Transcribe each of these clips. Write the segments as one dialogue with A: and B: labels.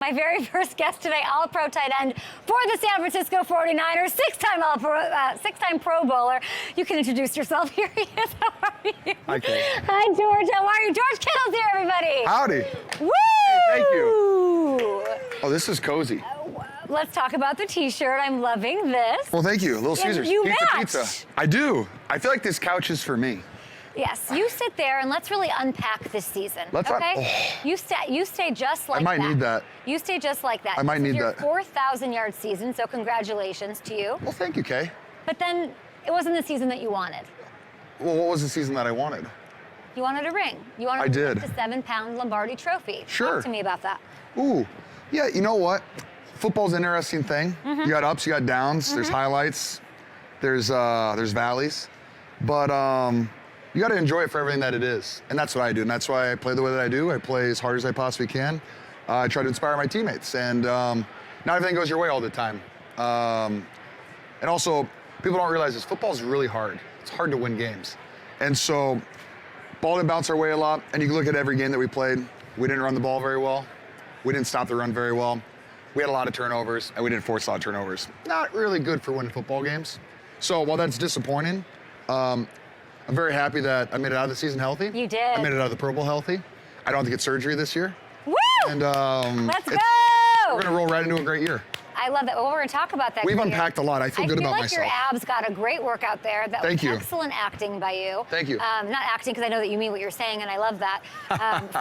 A: My very first guest today, All-Pro tight end for the San Francisco 49ers, six-time Pro Bowler. You can introduce yourself. Here he is. How are you?
B: Hi, Kate.
A: Hi, George. How are you? George Kittle's here, everybody.
B: Howdy.
A: Woo!
B: Thank you. Oh, this is cozy.
A: Let's talk about the T-shirt. I'm loving this.
B: Well, thank you. Little Caesars.
A: You
B: pizza,
A: match.
B: pizza. I do. I feel like this couch is for me.
A: Yes, you sit there and let's really unpack this season. Okay? You stay just like that.
B: I might need that.
A: You stay just like that.
B: I might need
A: your
B: that.
A: 4,000-yard season, so congratulations to you.
B: Well, thank you, Kay.
A: But then it wasn't the season that you wanted.
B: Well, what was the season that I wanted?
A: You wanted a ring. You wanted
B: I did.
A: the 7-pound Lombardi trophy.
B: Sure.
A: Talk to me about that.
B: Ooh, yeah, you know what? Football's an interesting thing. You got ups, you got downs, there's highlights, there's valleys. But you got to enjoy it for everything that it is. And that's what I do. And that's why I play the way that I do. I play as hard as I possibly can. I try to inspire my teammates. And not everything goes your way all the time. And also, people don't realize this. Football is really hard. It's hard to win games. And so, ball didn't bounce our way a lot. And you can look at every game that we played. We didn't run the ball very well. We didn't stop the run very well. We had a lot of turnovers, and we didn't force a lot of turnovers. Not really good for winning football games. So while that's disappointing, I'm very happy that I made it out of the season healthy.
A: You did.
B: I made it out of the Pro Bowl healthy. I don't have to get surgery this year.
A: Woo!
B: And
A: let's go!
B: We're gonna roll right into a great year.
A: I love that. Well, we're going to talk about that.
B: We've unpacked a lot. I feel good about myself.
A: I feel like your abs got a great workout there. That
B: Thank
A: was
B: you.
A: Excellent acting by you.
B: Thank you.
A: Not acting, because I know that you mean what you're saying, and I love that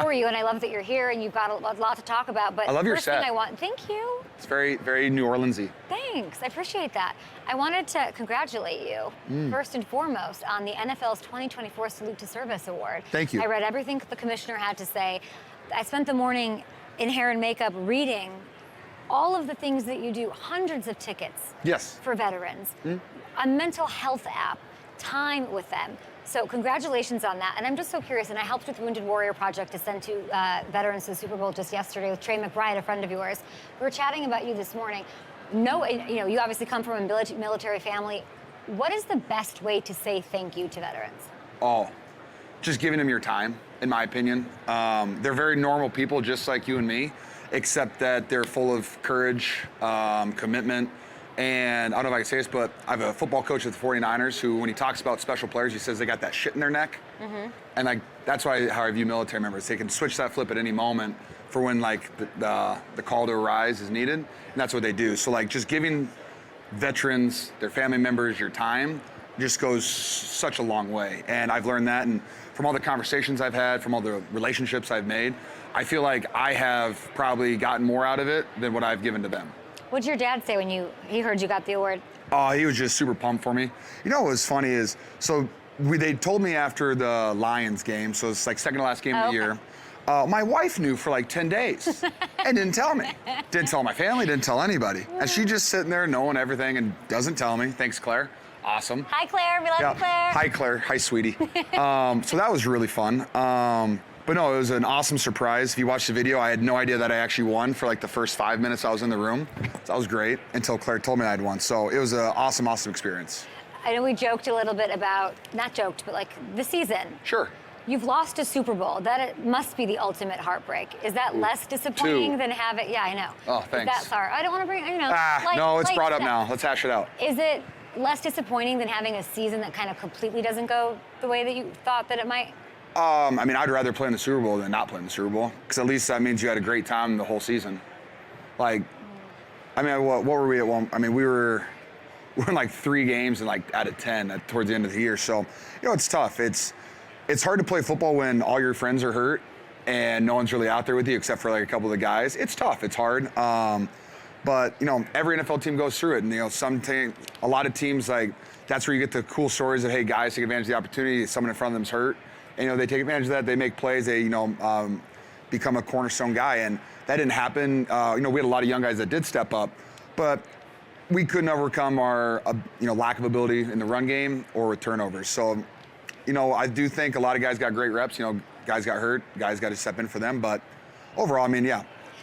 A: for you. And I love that you're here, and you've got a lot to talk about. But
B: I love your
A: first
B: set.
A: thing I want, thank you.
B: It's very, very New Orleans-y.
A: Thanks. I appreciate that. I wanted to congratulate you, first and foremost, on the NFL's 2024 Salute to Service Award.
B: Thank you.
A: I read everything the commissioner had to say. I spent the morning in hair and makeup reading all of the things that you do, hundreds of tickets for veterans, a mental health app, time with them. So congratulations on that. And I'm just so curious, and I helped with the Wounded Warrior Project to send two veterans to the Super Bowl just yesterday with Trey McBride, a friend of yours. We were chatting about you this morning. You obviously come from a military family. What is the best way to say thank you to veterans?
B: Oh, just giving them your time, in my opinion. They're very normal people, just like you and me, except that they're full of courage, commitment, and I don't know if I can say this, but I have a football coach at the 49ers who, when he talks about special players, he says they got that shit in their neck. And that's how I view military members. They can switch that flip at any moment for when the call to arise is needed, and that's what they do. So just giving veterans, their family members, your time just goes such a long way. And I've learned that, and from all the conversations I've had, from all the relationships I've made, I feel like I have probably gotten more out of it than what I've given to them.
A: What'd your dad say when he heard you got the award?
B: Oh, he was just super pumped for me. You know what was funny is, they told me after the Lions game, so it's second to last game of the year. My wife knew for 10 days and didn't tell me. Didn't tell my family, didn't tell anybody. And she just sitting there knowing everything and doesn't tell me. Thanks, Claire. Awesome.
A: Hi, Claire. We love you, Claire.
B: Hi, Claire. Hi, sweetie. So that was really fun. But no, it was an awesome surprise. If you watch the video, I had no idea that I actually won for the first 5 minutes I was in the room. So that was great until Claire told me I had won. So it was an awesome, awesome experience.
A: I know we joked a little bit about, not joked, but the season.
B: Sure.
A: You've lost a Super Bowl. That must be the ultimate heartbreak. Is that less disappointing than have it? Yeah, I know.
B: Oh, thanks.
A: That's hard. I don't want to bring,
B: no, it's brought up now. Let's hash it out.
A: Is it less disappointing than having a season that kind of completely doesn't go the way that you thought that it might?
B: I'd rather play in the Super Bowl than not play in the Super Bowl, because at least that means you had a great time the whole season. What were we at one? We're in 3 games and out of 10 towards the end of the year. So, it's tough. It's hard to play football when all your friends are hurt and no one's really out there with you except for a couple of the guys. It's tough. It's hard. But every NFL team goes through it, and a lot of teams that's where you get the cool stories of, hey, guys take advantage of the opportunity. Someone in front of them's hurt, and they take advantage of that. They make plays. They become a cornerstone guy, and that didn't happen. We had a lot of young guys that did step up, but we couldn't overcome our lack of ability in the run game or with turnovers. So, I do think a lot of guys got great reps. Guys got hurt. Guys got to step in for them. But overall,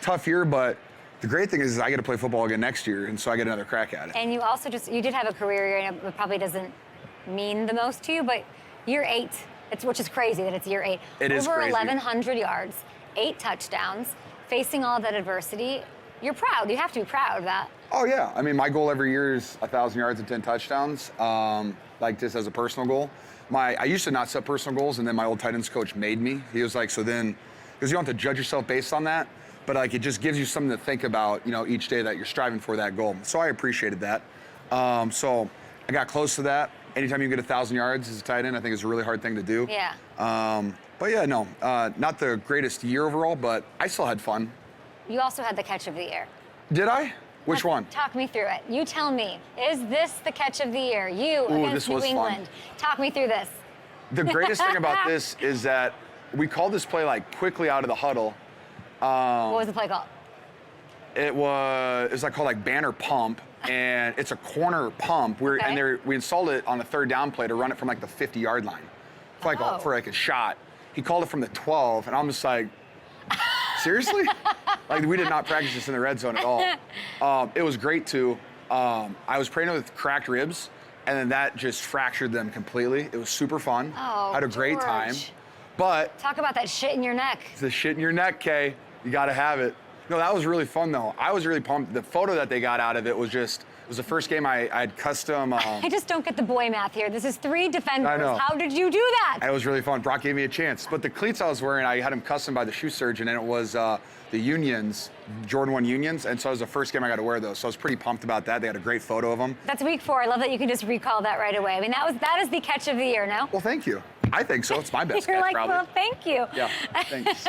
B: tough year, but the great thing is I get to play football again next year, and so I get another crack at it.
A: And you also you did have a career year, and it probably doesn't mean the most to you, but year 8, which is crazy that it's year 8.
B: It is
A: over
B: crazy.
A: 1,100 yards, 8 touchdowns, facing all that adversity, you're proud. You have to be proud of that.
B: Oh, yeah. I mean, my goal every year is 1,000 yards and 10 touchdowns, like just as a personal goal. I used to not set personal goals, and then my old tight ends coach made me. He was like, so then, because you don't have to judge yourself based on that, but like it just gives you something to think about, you know, each day that you're striving for that goal. So I appreciated that. So I got close to that. Anytime you get 1,000 yards as a tight end, I think it's a really hard thing to do.
A: Yeah.
B: But yeah, no, not the greatest year overall, but I still had fun.
A: You also had the catch of the year.
B: Did I? Which one?
A: Talk me through it. You tell me. Is this the catch of the year? You against New England. Fun. Talk me through this.
B: The greatest thing about this is that we called this play like quickly out of the huddle.
A: What was the play called?
B: It was like called like banner pump, and it's a corner pump. We installed it on the third down play to run it from like the 50-yard line, for like a shot. He called it from the 12, and I'm just like, seriously? Like, we did not practice this in the red zone at all. It was great too. I was pregnant with cracked ribs, and then that just fractured them completely. It was super fun.
A: Oh,
B: had a great time. But
A: talk about that shit in your neck.
B: It's the shit in your neck, Kay. You got to have it. No, that was really fun though. I was really pumped. The photo that they got out of it was just, it was the first game I had custom.
A: I just don't get the boy math here. This is 3 defenders.
B: I know.
A: How did you do that?
B: It was really fun. Brock gave me a chance. But the cleats I was wearing, I had them custom by the shoe surgeon, and it was the Unions, Jordan 1 Unions, and so it was the first game I got to wear those. So I was pretty pumped about that. They had a great photo of them.
A: That's week 4. I love that you can just recall that right away. I mean, that is the catch of the year, no?
B: Well, thank you. I think so. It's my best
A: You're
B: catch,
A: like,
B: probably.
A: well, thank you.
B: Yeah, thanks.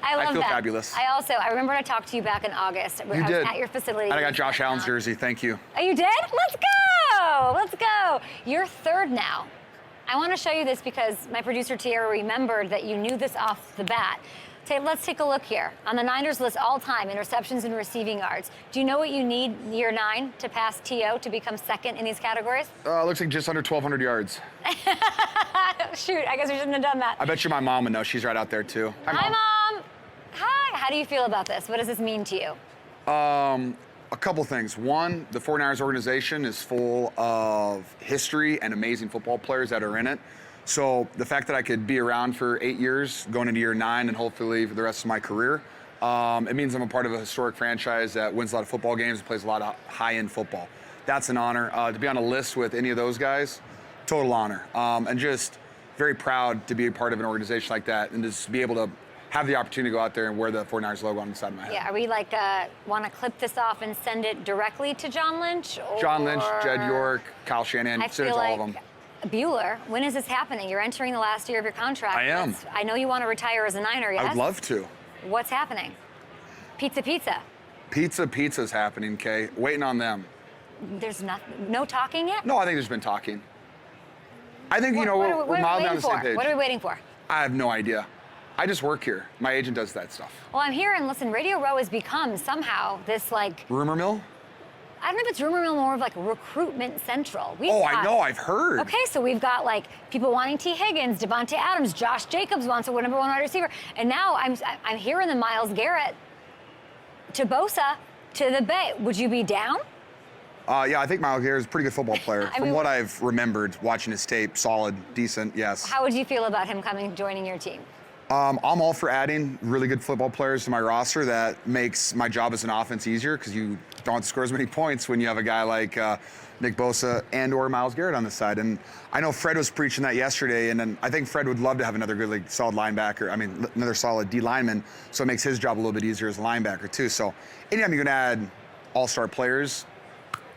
A: I
B: feel
A: that.
B: Fabulous.
A: I remember I talked to you back in August.
B: You did.
A: I was at your facility.
B: And I got Josh Allen's jersey. Thank you.
A: Oh, you did? Let's go. Let's go. You're third now. I want to show you this because my producer, Tiara, remembered that you knew this off the bat. Let's take a look here. On the Niners list all-time, interceptions and receiving yards. Do you know what you need year 9 to pass T.O. to become second in these categories?
B: Looks like just under 1,200 yards.
A: Shoot, I guess we shouldn't have done that.
B: I bet you my mom would know. She's right out there, too.
A: Hi, Mom. Hi. How do you feel about this? What does this mean to you?
B: A couple things. One, the 49ers organization is full of history and amazing football players that are in it. So the fact that I could be around for 8 years, going into year 9, and hopefully for the rest of my career, it means I'm a part of a historic franchise that wins a lot of football games and plays a lot of high-end football. That's an honor. To be on a list with any of those guys, total honor. And just very proud to be a part of an organization like that and just be able to have the opportunity to go out there and wear the 49ers logo on the side of my head.
A: Yeah, are we like, want to clip this off and send it directly to John Lynch? Or...
B: John Lynch, Jed York, Kyle Shanahan, send it to all of them.
A: Bueller, when is this happening? You're entering the last year of your contract.
B: I am.
A: I know you want to retire as a Niner, yes?
B: I would love to.
A: What's happening? Pizza.
B: Pizza's happening, Kay. Waiting on them.
A: There's no talking yet?
B: No, I think there's been talking. I think, we're mildly on the same page.
A: What are we waiting for?
B: I have no idea. I just work here. My agent does that stuff.
A: Well, I'm here, and listen, Radio Row has become somehow this, like...
B: Rumor mill?
A: I don't know if it's rumor mill, more of like recruitment central.
B: I know, I've heard.
A: Okay, so we've got like people wanting T. Higgins, Devontae Adams, Josh Jacobs wants a number 1 wide receiver, and now I'm hearing the Myles Garrett to Bosa to the Bay. Would you be down?
B: Yeah, I think Myles Garrett is a pretty good football player. From what I've remembered, watching his tape, solid, decent, yes.
A: How would you feel about him joining your team?
B: I'm all for adding really good football players to my roster. That makes my job as an offense easier because you don't have to score as many points when you have a guy like Nick Bosa and or Myles Garrett on the side. And I know Fred was preaching that yesterday, and then I think Fred would love to have another good, solid linebacker. I mean, another solid D lineman, so it makes his job a little bit easier as a linebacker too. So anytime you can add all-star players,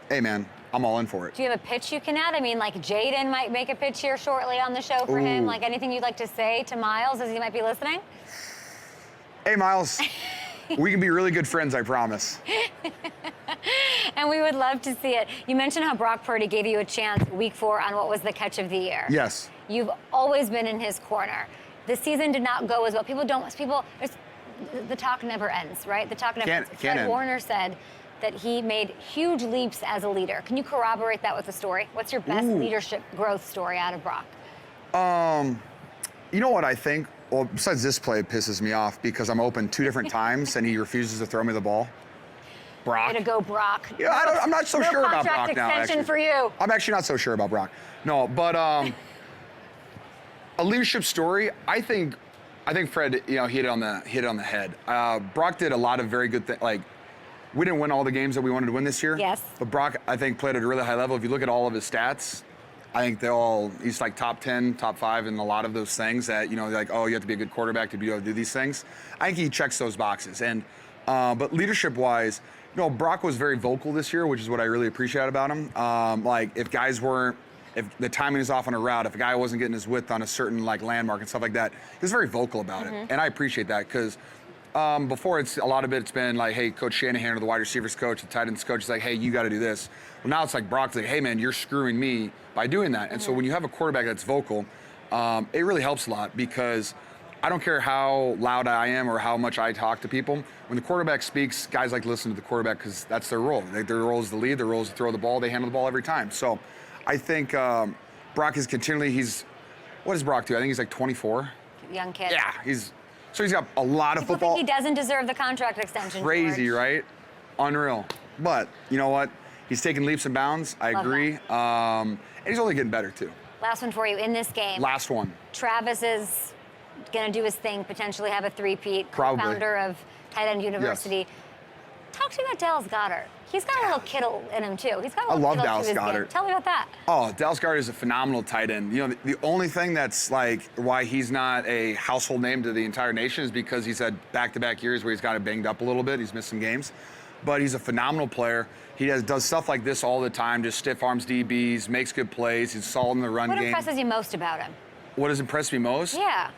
B: hey man, I'm all in for it.
A: Do you have a pitch you can add? I mean, like Jaden might make a pitch here shortly on the show for him. Like anything you'd like to say to Myles as he might be listening?
B: Hey, Myles. We can be really good friends, I promise.
A: And we would love to see it. You mentioned how Brock Purdy gave you a chance week 4 on what was the catch of the year.
B: Yes.
A: You've always been in his corner. The season did not go as well. The talk never ends, right? The talk never ends. Fred Warner said that he made huge leaps as a leader. Can you corroborate that with a story? What's your best leadership growth story out of Brock?
B: You know what I think? Well, besides this play, it pisses me off because I'm open 2 different times and he refuses to throw me the ball. Brock.
A: Way to go, Brock.
B: Yeah, I'm not so sure about Brock now,
A: contract extension for you.
B: I'm actually not so sure about Brock. No, but a leadership story, I think I think Fred, hit it on the head. Brock did a lot of very good things. Like, we didn't win all the games that we wanted to win this year.
A: Yes.
B: But Brock, I think, played at a really high level. If you look at all of his stats, I think he's like top 10, top 5 in a lot of those things that, like, oh, you have to be a good quarterback to be able to do these things. I think he checks those boxes. And but leadership-wise, Brock was very vocal this year, which is what I really appreciate about him. Like, if the timing is off on a route, if a guy wasn't getting his width on a certain like landmark and stuff like that, he was very vocal about it. And I appreciate that because before a lot of it's been like, hey, Coach Shanahan or the wide receivers coach, the tight ends coach is like, hey, you got to do this. Well, now it's like Brock's like, hey, man, you're screwing me by doing that. And so when you have a quarterback that's vocal, it really helps a lot because I don't care how loud I am or how much I talk to people. When the quarterback speaks, guys like to listen to the quarterback because that's their role. Their role is to lead, their role is to throw the ball. They handle the ball every time. So I think Brock is continually, what does Brock do? I think he's like 24.
A: Young kid.
B: Yeah, so he's got a lot of football.
A: Think he doesn't deserve the contract extension.
B: Crazy,
A: George.
B: right? Unreal. But you know what? He's taking leaps and bounds. I agree. And he's only getting better too.
A: Last one for you in this game.
B: Last one.
A: Travis is going to do his thing, potentially have a three-peat.
B: Probably.
A: Founder of Tight End University.
B: Yes.
A: Talk to me about Dallas Goedert. He's got a little Kittle in him too. He's got a little
B: I love
A: Kittle
B: Dallas
A: to his
B: Goedert.
A: game. Tell me about that.
B: Oh, Dallas Goedert is a phenomenal tight end. The only thing that's like why he's not a household name to the entire nation is because he's had back-to-back years where he's got it banged up a little bit. He's missed some games. But he's a phenomenal player. He does stuff like this all the time, just stiff arms DBs, makes good plays. He's solid in the run game.
A: What impresses you most about him?
B: What has impressed me most?
A: Yeah.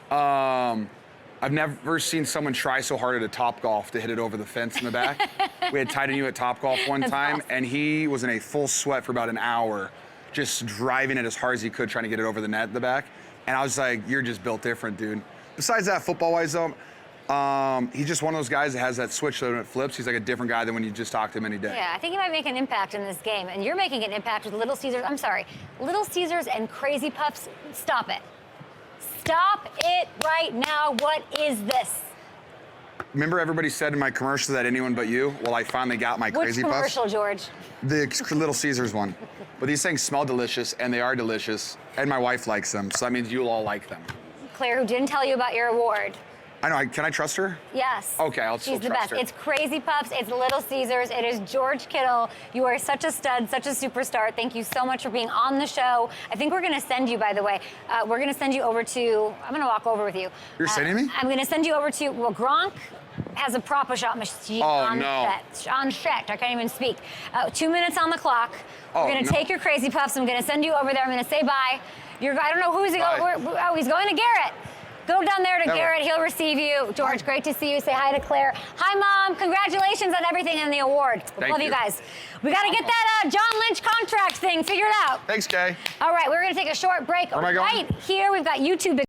B: I've never seen someone try so hard at a Topgolf to hit it over the fence in the back. We had Tight End U at Topgolf one time, awesome. And he was in a full sweat for about an hour, just driving it as hard as he could, trying to get it over the net in the back. And I was like, you're just built different, dude. Besides that, football-wise, though, he's just one of those guys that has that switch that when it flips, he's like a different guy than when you just talk to him any day.
A: Yeah, I think he might make an impact in this game. And you're making an impact with Little Caesars. I'm sorry, Little Caesars and Crazy Puffs. Stop it. Stop it right now. What is this?
B: Remember everybody said in my commercial that anyone but you? Well, I finally got my Crazy Puffs.
A: Which commercial, George?
B: The Little Caesars one. But these things smell delicious, and they are delicious. And my wife likes them, so that means you'll all like them.
A: Claire, who didn't tell you about your award.
B: I know. Can I trust her?
A: Yes.
B: Okay, I'll still
A: trust her. She's the best.
B: Her.
A: It's Crazy Puffs. It's Little Caesars. It is George Kittle. You are such a stud, such a superstar. Thank you so much for being on the show. I think we're going to send you, by the way, we're going to send you over to, I'm going to walk over with you.
B: You're sending me?
A: I'm going to send you over to, Gronk has a prop shot machine on set. I can't even speak. 2 minutes on the clock. We're going to take your Crazy Puffs. I'm going to send you over there. I'm going to say bye. I don't know who's he going. Oh, he's going to Garrett. Go down there to Garrett. He'll receive you. George, great to see you. Say hi to Claire. Hi, Mom. Congratulations on everything and the award. Love you guys. We got to get that John Lynch contract thing figured out.
B: Thanks, Kay.
A: All right, we're going to take a short break.
B: Where am I going?
A: Right here, we've got YouTube.